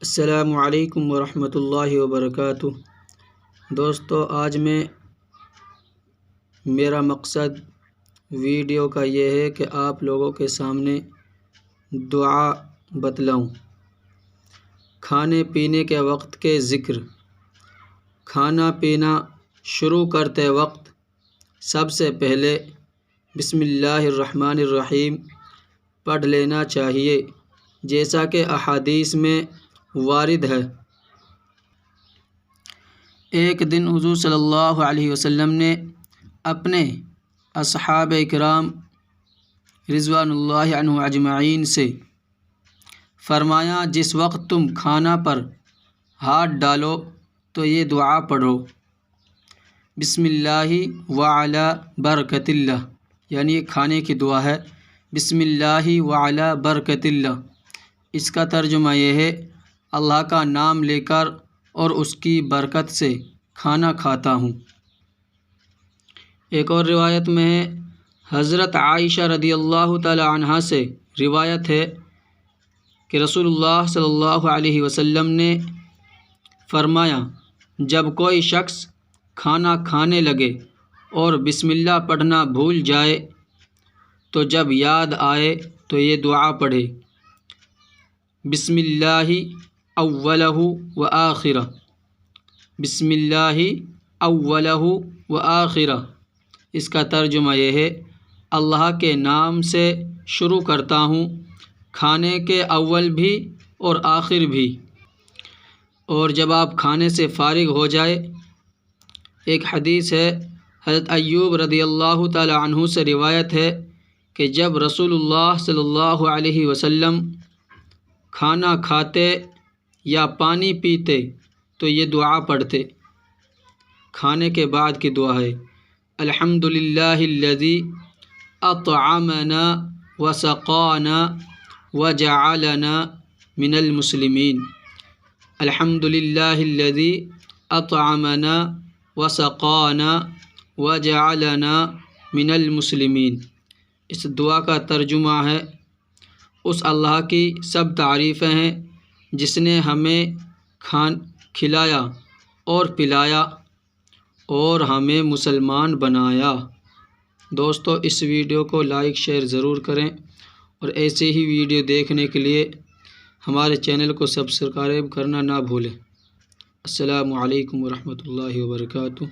السلام علیکم ورحمۃ اللہ وبرکاتہ۔ دوستو، آج میرا مقصد ویڈیو کا یہ ہے کہ آپ لوگوں کے سامنے دعا بتلاؤں۔ کھانے پینے کے وقت کے ذکر۔ کھانا پینا شروع کرتے وقت سب سے پہلے بسم اللہ الرحمن الرحیم پڑھ لینا چاہیے، جیسا کہ احادیث میں وارد ہے۔ ایک دن حضور صلی اللہ علیہ وسلم نے اپنے اصحاب کرام رضوان اللہ عنہم اجمعین سے فرمایا، جس وقت تم کھانا پر ہاتھ ڈالو تو یہ دعا پڑھو، بسم اللہ وعلی برکت اللہ، یعنی یہ کھانے کی دعا ہے، بسم اللہ وعلی برکت اللہ۔ اس کا ترجمہ یہ ہے، اللہ کا نام لے کر اور اس کی برکت سے کھانا کھاتا ہوں۔ ایک اور روایت میں ہے، حضرت عائشہ رضی اللہ تعالی عنہا سے روایت ہے کہ رسول اللہ صلی اللہ علیہ وسلم نے فرمایا، جب کوئی شخص کھانا کھانے لگے اور بسم اللہ پڑھنا بھول جائے تو جب یاد آئے تو یہ دعا پڑھے، بسم اللہ اولہ و آخرہ، بسم اللہ اولہ و آخرہ۔ اس کا ترجمہ یہ ہے، اللہ کے نام سے شروع کرتا ہوں، کھانے کے اول بھی اور آخر بھی۔ اور جب آپ کھانے سے فارغ ہو جائے، ایک حدیث ہے، حضرت ایوب رضی اللہ تعالی عنہ سے روایت ہے کہ جب رسول اللہ صلی اللہ علیہ وسلم کھانا کھاتے یا پانی پیتے تو یہ دعا پڑھتے۔ کھانے کے بعد کی دعا ہے، الحمد للہ الذی اطعمنا وسقانا وجعلنا من المسلمین، الحمد للہ الذی اطعمنا وسقانا وجعلنا من المسلمین۔ اس دعا کا ترجمہ ہے، اس اللہ کی سب تعریفیں ہیں جس نے ہمیں کھلایا اور پلایا اور ہمیں مسلمان بنایا۔ دوستو، اس ویڈیو کو لائک شیئر ضرور کریں اور ایسے ہی ویڈیو دیکھنے کے لیے ہمارے چینل کو سبسکرائب کرنا نہ بھولیں۔ السلام علیکم ورحمۃ اللہ وبرکاتہ۔